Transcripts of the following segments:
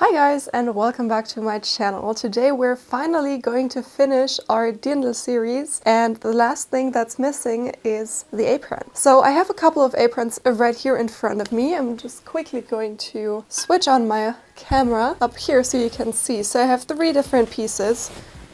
Hi guys, and welcome back to my channel. Today we're finally going to finish our Dirndl series, and the last thing that's missing is the apron. So I have a couple of aprons right here in front of me. I'm just quickly going to switch on my camera up here so you can see. So I have 3 different pieces.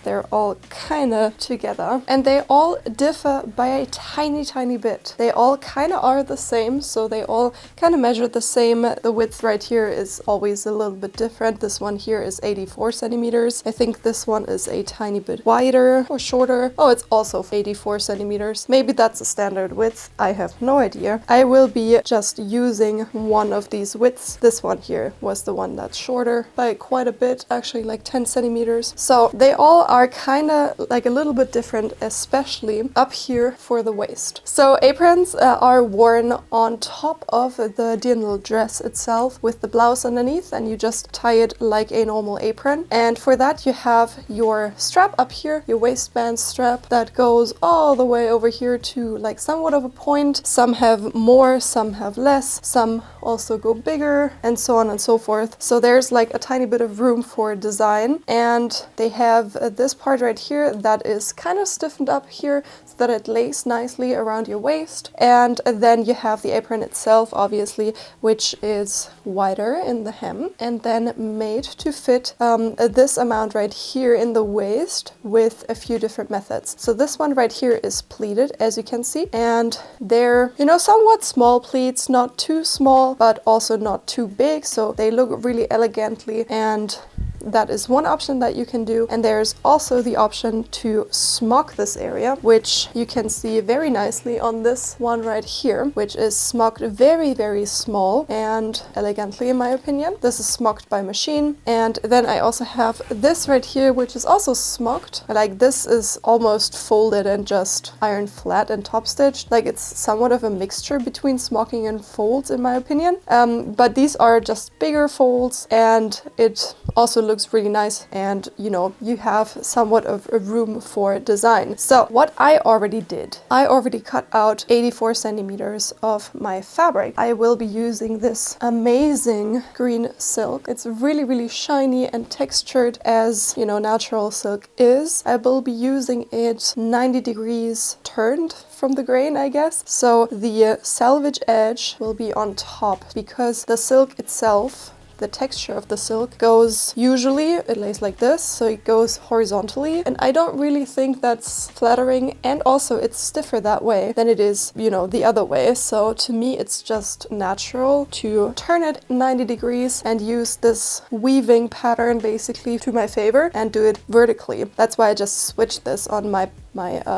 They're all kind of together and they all differ by a tiny bit. They all kind of are the same, so they all kind of measure the same. The width right here is always a little bit different. This one here is 84 centimeters. I think this one is a tiny bit wider or shorter. Oh, it's also 84 centimeters. Maybe that's a standard width. I have no idea. I will be just using one of these widths. This one here was the one that's shorter by quite a bit, actually like 10 centimeters. So they all are kind of like a little bit different, especially up here for the waist. So aprons are worn on top of the Dirndl dress itself with the blouse underneath, and you just tie it like a normal apron. And for that you have your strap up here, your waistband strap that goes all the way over here to like somewhat of a point. Some have more, some have less, some also go bigger, and so on and so forth. So there's like a tiny bit of room for design, and they have this part right here that is kind of stiffened up here so that it lays nicely around your waist. And then you have the apron itself, obviously, which is wider in the hem and then made to fit this amount right here in the waist with a few different methods. So this one right here is pleated, as you can see, and they're, you know, somewhat small pleats, not too small but also not too big, so they look really elegantly, and that is one option that you can do. And there's also the option to smock this area, which you can see very nicely on this one right here, which is smocked very small and elegantly, in my opinion. This is smocked by machine. And then I also have this right here, which is also smocked. Like, this is almost folded and just iron flat and top stitched. Like, it's somewhat of a mixture between smocking and folds, in my opinion. But these are just bigger folds, and it also looks really nice, and you know, you have somewhat of a room for design. So what I already did, I already cut out 84 centimeters of my fabric. I will be using this amazing green silk. It's really shiny and textured, as you know, natural silk is. I will be using it 90 degrees turned from the grain, I guess. So the selvage edge will be on top, because the silk itself, the texture of the silk goes, usually it lays like this, so it goes horizontally, and I don't really think that's flattering, and also it's stiffer that way than it is, you know, the other way. So to me it's just natural to turn it 90 degrees and use this weaving pattern basically to my favor and do it vertically. That's why I just switched this on my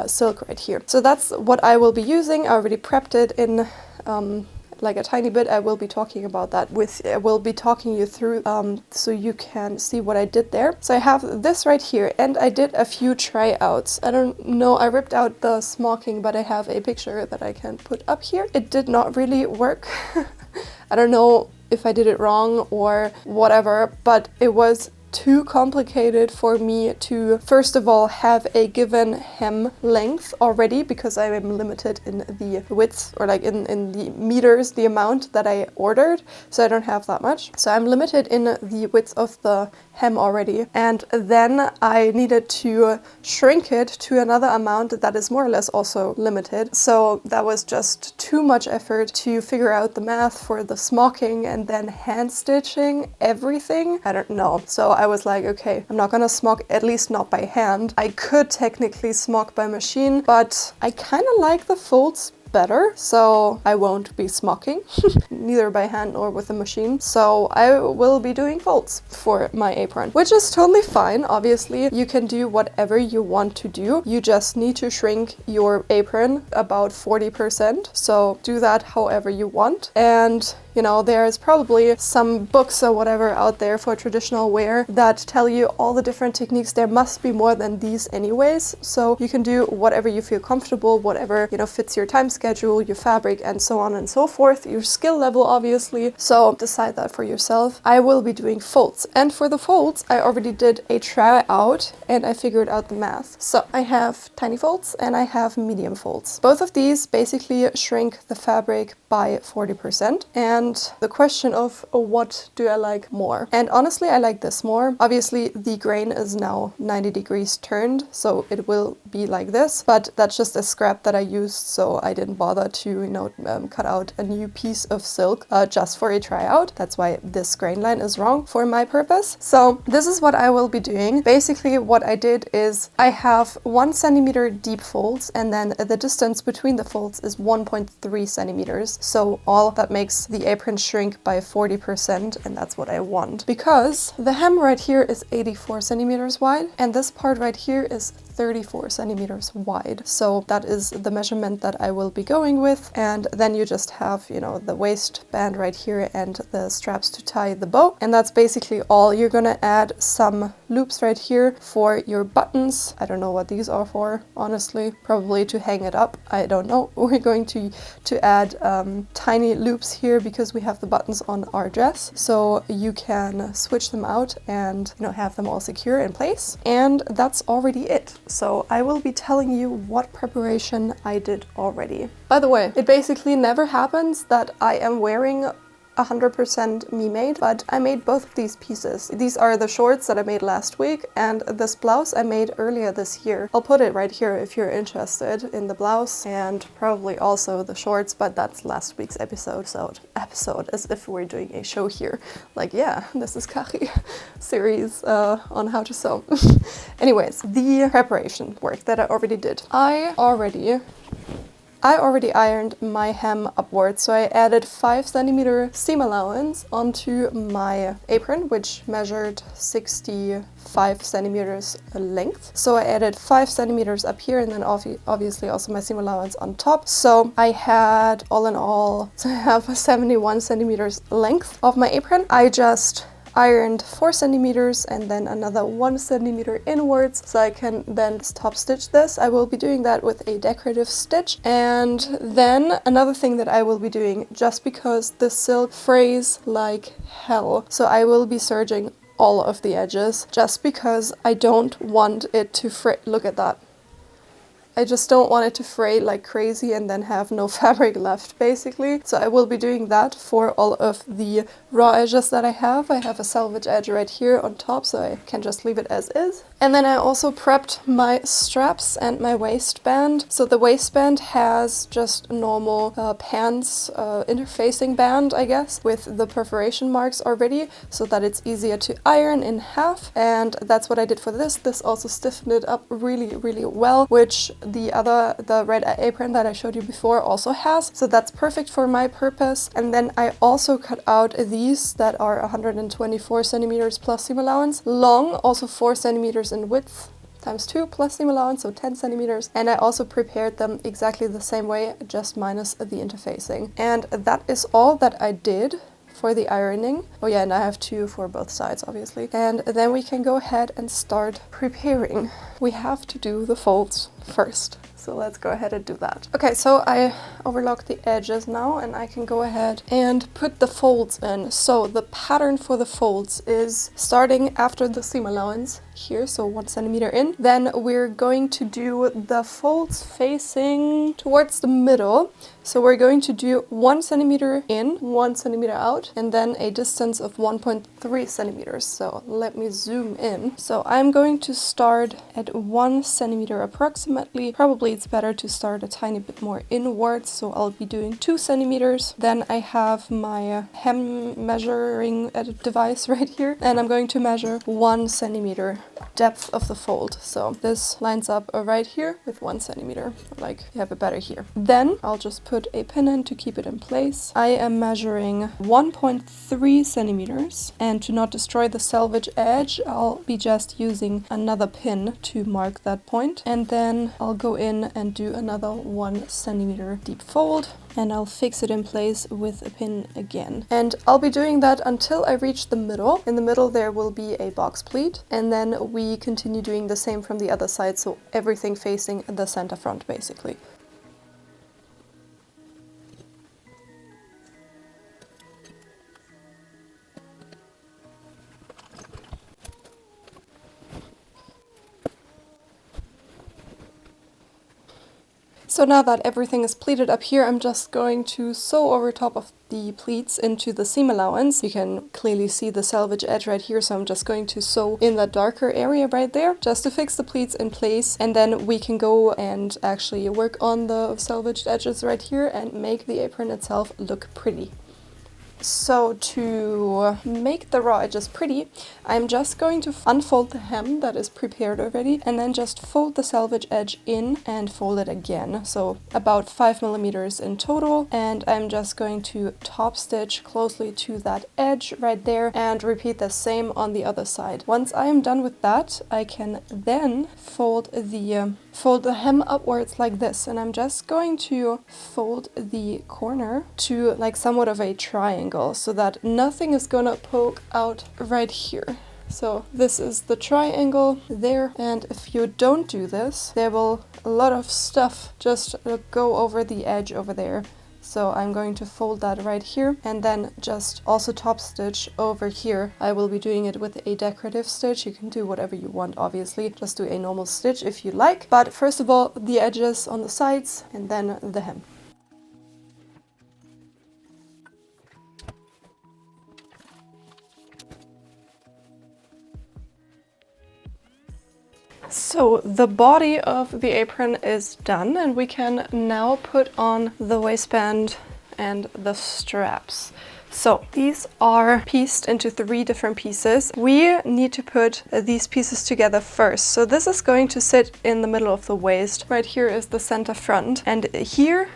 silk right here. So that's what I will be using. I already prepped it in like a tiny bit. I will be talking about that I will be talking you through so you can see what I did there. So I have this right here, and I did a few tryouts. I don't know, I ripped out the smocking, but I have a picture that I can put up here. It did not really work. I don't know if I did it wrong or whatever, but it was too complicated for me to, first of all, have a given hem length already, because I am limited in the width, or like in the meters, the amount that I ordered, so I don't have that much. So I'm limited in the width of the hem already, and then I needed to shrink it to another amount that is more or less also limited. So that was just too much effort to figure out the math for the smocking and then hand stitching everything. I don't know. So I was like, okay, I'm not gonna smock, at least not by hand. I could technically smock by machine, but I kind of like the folds better, so I won't be smocking, neither by hand nor with a machine. So I will be doing folds for my apron, which is totally fine. Obviously, you can do whatever you want to do. You just need to shrink your apron about 40%. So do that however you want. And you know, there's probably some books or whatever out there for traditional wear that tell you all the different techniques. There must be more than these anyways. So you can do whatever you feel comfortable, whatever, you know, fits your time schedule, your fabric, and so on and so forth, your skill level, obviously. So decide that for yourself. I will be doing folds. And for the folds, I already did a try out and I figured out the math. So I have tiny folds and I have medium folds. Both of these basically shrink the fabric by 40%. And and the question of what do I like more. And honestly, I like this more. Obviously, the grain is now 90 degrees turned, so it will be like this, but that's just a scrap that I used, so I didn't bother to, you know, cut out a new piece of silk just for a tryout. That's why this grain line is wrong for my purpose. So this is what I will be doing. Basically, what I did is I have 1 centimeter deep folds, and then the distance between the folds is 1.3 centimeters. So all that makes the apron shrink by 40%, and that's what I want. Because the hem right here is 84 centimeters wide, and this part right here is 34 centimeters wide. So that is the measurement that I will be going with. And then you just have, you know, the waistband right here and the straps to tie the bow. And that's basically all. You're gonna add some loops right here for your buttons. I don't know what these are for, honestly. Probably to hang it up. I don't know. We're going to add tiny loops here because we have the buttons on our dress. So you can switch them out and, you know, have them all secure in place. And that's already it. So I will be telling you what preparation I did already. By the way, it basically never happens that I am wearing 100% me made, but I made both of these pieces. These are the shorts that I made last week, and this blouse I made earlier this year. I'll put it right here if you're interested in the blouse and probably also the shorts, but that's last week's episode. So episode as if we're doing a show here. Like, yeah, this is Kachi series on how to sew. Anyways, the preparation work that I already did. I already ironed my hem upwards, so I added 5 centimeter seam allowance onto my apron, which measured 65 centimeters length. So I added 5 centimeters up here, and then obviously also my seam allowance on top. So I had all in all, so I have 71 centimeters length of my apron. I just ironed 4 centimeters and then another 1 centimeter inwards, so I can then top stitch this. I will be doing that with a decorative stitch. And then another thing that I will be doing, just because the silk frays like hell, so I will be serging all of the edges just because I don't want it to fray. Look at that. I just don't want it to fray like crazy and then have no fabric left, basically. So I will be doing that for all of the raw edges that I have. I have a selvage edge right here on top, so I can just leave it as is. And then I also prepped my straps and my waistband. So the waistband has just normal pants interfacing band, I guess, with the perforation marks already, so that it's easier to iron in half. And that's what I did for this. This also stiffened it up really, really well, which the red apron that I showed you before also has. So that's perfect for my purpose. And then I also cut out these that are 124 centimeters plus seam allowance long, also 4 centimeters in width times 2 plus seam allowance, so 10 centimeters. And I also prepared them exactly the same way, just minus the interfacing. And that is all that I did for the ironing. Oh yeah, and I have 2 for both sides, obviously. And then we can go ahead and start preparing. We have to do the folds first. So let's go ahead and do that. Okay, so I overlocked the edges now, and I can go ahead and put the folds in. So the pattern for the folds is starting after the seam allowance here, so 1 centimeter in. Then we're going to do the folds facing towards the middle. So we're going to do 1 centimeter in, 1 centimeter out, and then a distance of 1.3 centimeters. So let me zoom in. So I'm going to start at 1 centimeter approximately. Probably it's better to start a tiny bit more inwards, so I'll be doing 2 centimeters. Then I have my hem measuring device right here, and I'm going to measure 1 centimeter depth of the fold. So this lines up right here with 1 centimeter, like you have it better here. Then I'll just put a pin in to keep it in place. I am measuring 1.3 centimeters, and to not destroy the selvage edge, I'll be just using another pin to mark that point. And then I'll go in and do another 1 centimeter deep fold, and I'll fix it in place with a pin again. And I'll be doing that until I reach the middle. In the middle there will be a box pleat, and then we continue doing the same from the other side, so everything facing the center front basically. So now that everything is pleated up here, I'm just going to sew over top of the pleats into the seam allowance. You can clearly see the selvage edge right here, so I'm just going to sew in that darker area right there just to fix the pleats in place, and then we can go and actually work on the selvaged edges right here and make the apron itself look pretty. So to make the raw edges pretty, I'm just going to unfold the hem that is prepared already and then just fold the selvage edge in and fold it again. So about 5 millimeters in total, and I'm just going to top stitch closely to that edge right there and repeat the same on the other side. Once I am done with that, I can then fold the hem upwards like this, and I'm just going to fold the corner to like somewhat of a triangle so that nothing is gonna poke out right here. So this is the triangle there, and if you don't do this, there will a lot of stuff just go over the edge over there. So I'm going to fold that right here and then just also top stitch over here. I will be doing it with a decorative stitch. You can do whatever you want, obviously. Just do a normal stitch if you like. But first of all, the edges on the sides and then the hem. So the body of the apron is done, and we can now put on the waistband and the straps. So these are pieced into 3 different pieces. We need to put these pieces together first. So this is going to sit in the middle of the waist. Right here is the center front, and here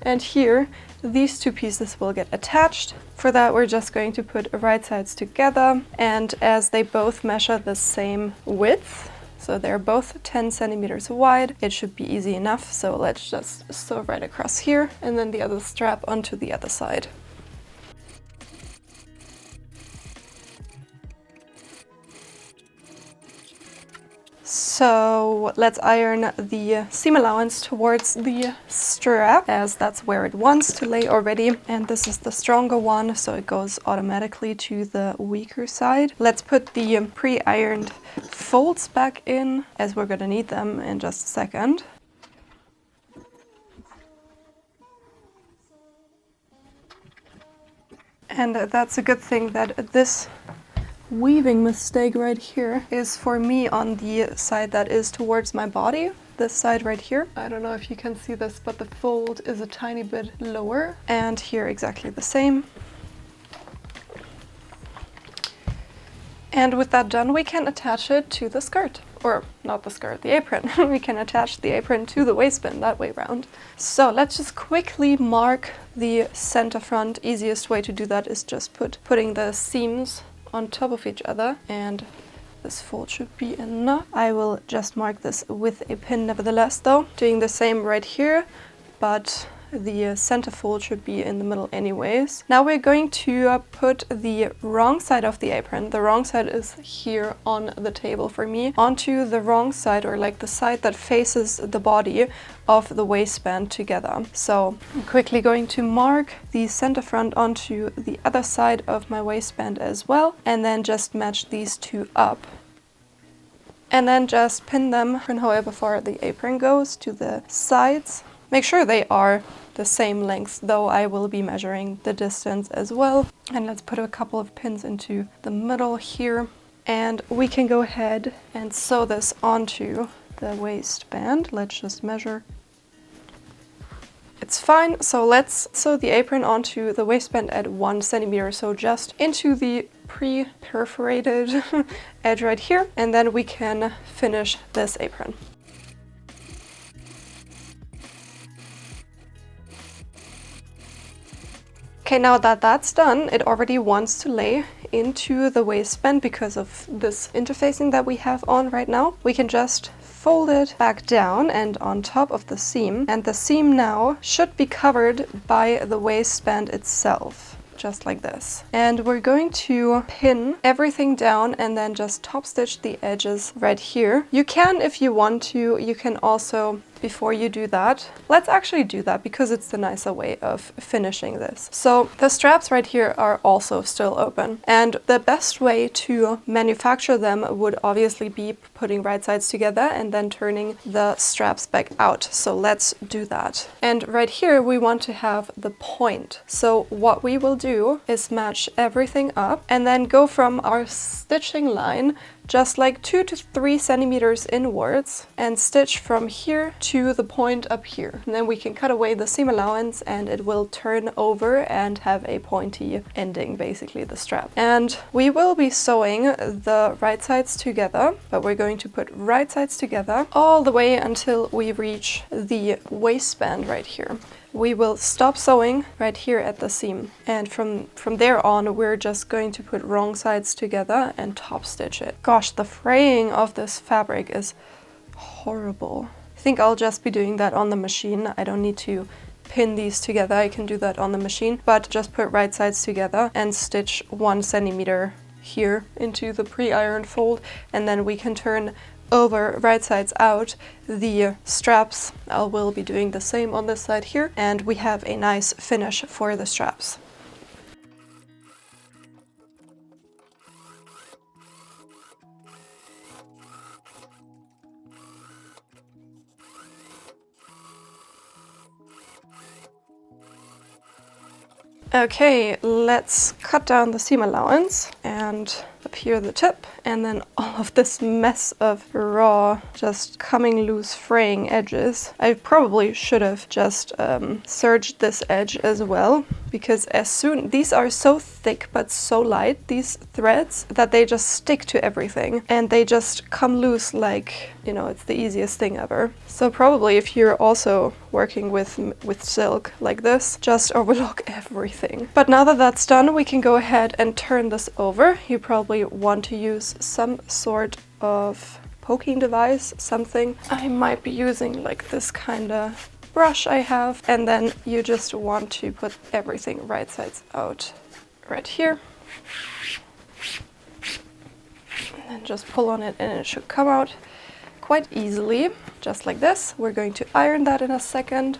and here these 2 pieces will get attached. For that, we're just going to put right sides together, and as they both measure the same width, so they're both 10 centimeters wide, it should be easy enough. So let's just sew right across here and then the other strap onto the other side. So let's iron the seam allowance towards the strap, as that's where it wants to lay already. And this is the stronger one, so it goes automatically to the weaker side. Let's put the pre-ironed folds back in, as we're gonna need them in just a second. And that's a good thing that this weaving mistake right here is for me on the side that is towards my body, this side right here. I don't know if you can see this, but the fold is a tiny bit lower, and here exactly the same. And with that done, we can attach it to the skirt, or not the skirt, the apron. We can attach the apron to the waistband that way around. So let's just quickly mark the center front. Easiest way to do that is just putting the seams on top of each other, and this fold should be enough. I will just mark this with a pin nevertheless though, doing the same right here, but the center fold should be in the middle anyways. Now we're going to put the wrong side of the apron, the wrong side is here on the table for me, onto the wrong side, or like the side that faces the body of the waistband together. So I'm quickly going to mark the center front onto the other side of my waistband as well, and then just match these 2 up. And then just pin them however far the apron goes to the sides. Make sure they are the same length, though I will be measuring the distance as well. And let's put a couple of pins into the middle here. And we can go ahead and sew this onto the waistband. Let's just measure. It's fine. So let's sew the apron onto the waistband at 1 centimeter. So just into the pre-perforated edge right here. And then we can finish this apron. Okay, now that that's done, it already wants to lay into the waistband because of this interfacing that we have on right now. We can just fold it back down and on top of the seam, and the seam now should be covered by the waistband itself, just like this. And we're going to pin everything down and then just top stitch the edges right here. You can, if you want to, you can also before you do that, let's actually do that because it's the nicer way of finishing this. So the straps right here are also still open, and the best way to manufacture them would obviously be putting right sides together and then turning the straps back out. So let's do that. And right here we want to have the point. So what we will do is match everything up and then go from our stitching line just like 2 to 3 centimeters inwards and stitch from here to the point up here. And then we can cut away the seam allowance and it will turn over and have a pointy ending, basically the strap. And we will be sewing the right sides together, but we're going to put right sides together all the way until we reach the waistband right here. We will stop sewing right here at the seam, and from there on we're just going to put wrong sides together and top stitch it. Gosh, the fraying of this fabric is horrible. I think I'll just be doing that on the machine. I don't need to pin these together, I can do that on the machine, but just put right sides together and stitch 1 centimeter here into the pre-ironed fold, and then we can turn over right sides out the straps. I will be doing the same on this side here, and we have a nice finish for the straps. Okay, let's cut down the seam allowance and up here the tip, and then all of this mess of raw, just coming loose, fraying edges. I probably should have just serged this edge as well, because these are so thick but so light, these threads, that they just stick to everything and they just come loose like, you know, it's the easiest thing ever. So probably if you're also working with silk like this, just overlook everything. But now that that's done, we can go ahead and turn this over. You probably want to use some sort of poking device, something. I might be using like this kind of brush I have, and then you just want to put everything right sides out right here, and then just pull on it and it should come out quite easily, just like this. We're going to iron that in a second.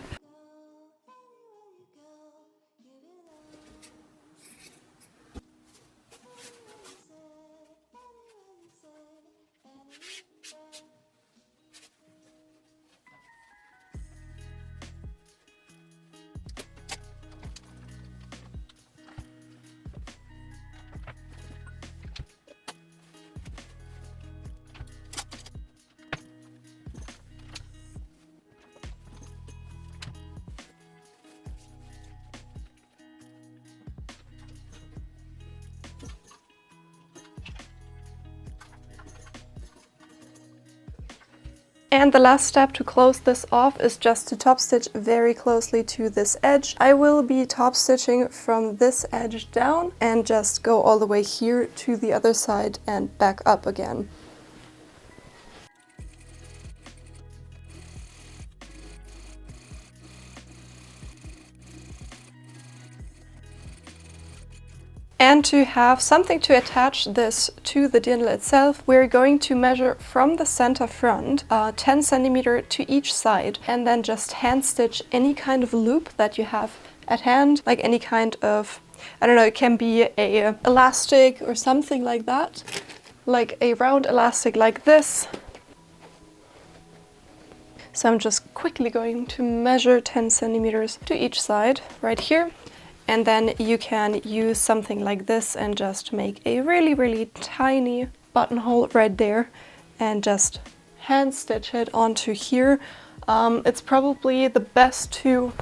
And the last step to close this off is just to top stitch very closely to this edge. I will be top stitching from this edge down and just go all the way here to the other side and back up again. And to have something to attach this to the dirndl itself, we're going to measure from the center front 10 centimeter to each side, and then just hand stitch any kind of loop that you have at hand, like any kind of, I don't know, it can be a elastic or something like that, like a round elastic like this. So I'm just quickly going to measure 10 centimeters to each side right here. And then you can use something like this and just make a really, really tiny buttonhole right there and just hand stitch it onto here. It's probably the best to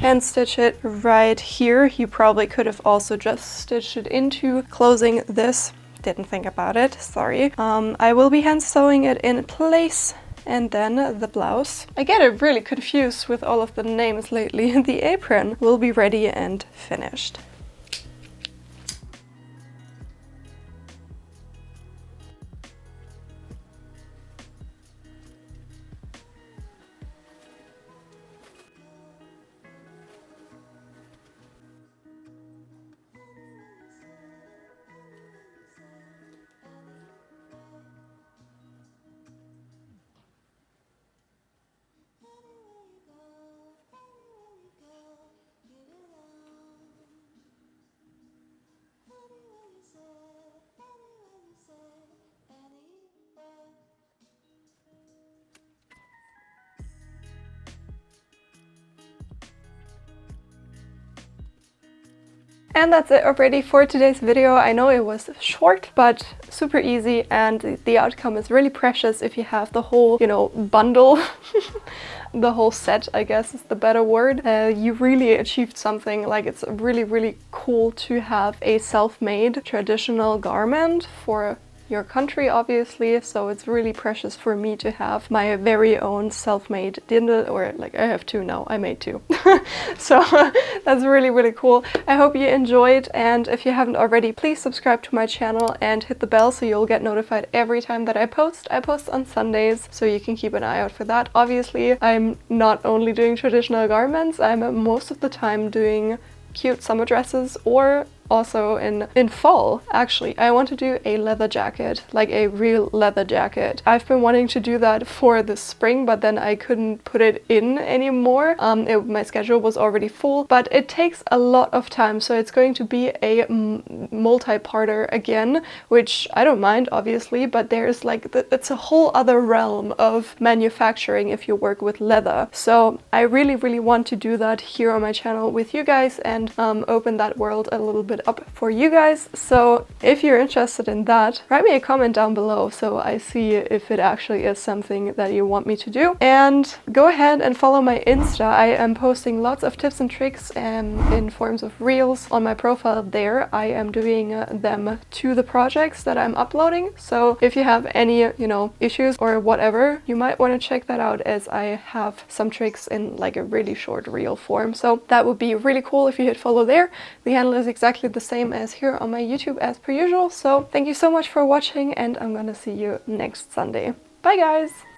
hand stitch it right here. You probably could have also just stitched it into closing this. Didn't think about it, sorry. I will be hand sewing it in place. And then the blouse. I get really confused with all of the names lately. The apron will be ready and finished. And that's it already for today's video. I know it was short, but super easy, and the outcome is really precious if you have the whole, you know, bundle. The whole set, I guess, is the better word. You really achieved something. Like, it's really, really cool to have a self-made traditional garment for your country, obviously, so it's really precious for me to have my very own self-made dirndl, or like I have two now, I made two. So that's really, really cool. I hope you enjoyed, and if you haven't already, please subscribe to my channel and hit the bell so you'll get notified every time that I post. I post on Sundays, so you can keep an eye out for that. Obviously, I'm not only doing traditional garments, I'm most of the time doing cute summer dresses, or also in fall, actually. I want to do a leather jacket, like a real leather jacket. I've been wanting to do that for the spring, but then I couldn't put it in anymore. My schedule was already full, but it takes a lot of time, so it's going to be a multi-parter again, which I don't mind, obviously, but there's like, it's a whole other realm of manufacturing if you work with leather. So I really, really want to do that here on my channel with you guys, and open that world a little bit up for you guys. So if you're interested in that, write me a comment down below so I see if it actually is something that you want me to do. And go ahead and follow my Insta. I am posting lots of tips and tricks in forms of reels on my profile there. I am doing them to the projects that I'm uploading. So if you have any, you know, issues or whatever, you might want to check that out, as I have some tricks in like a really short reel form. So that would be really cool if you hit follow there. The handle is exactly the same as here on my YouTube as per usual. So thank you so much for watching, and I'm gonna see you next Sunday. Bye guys!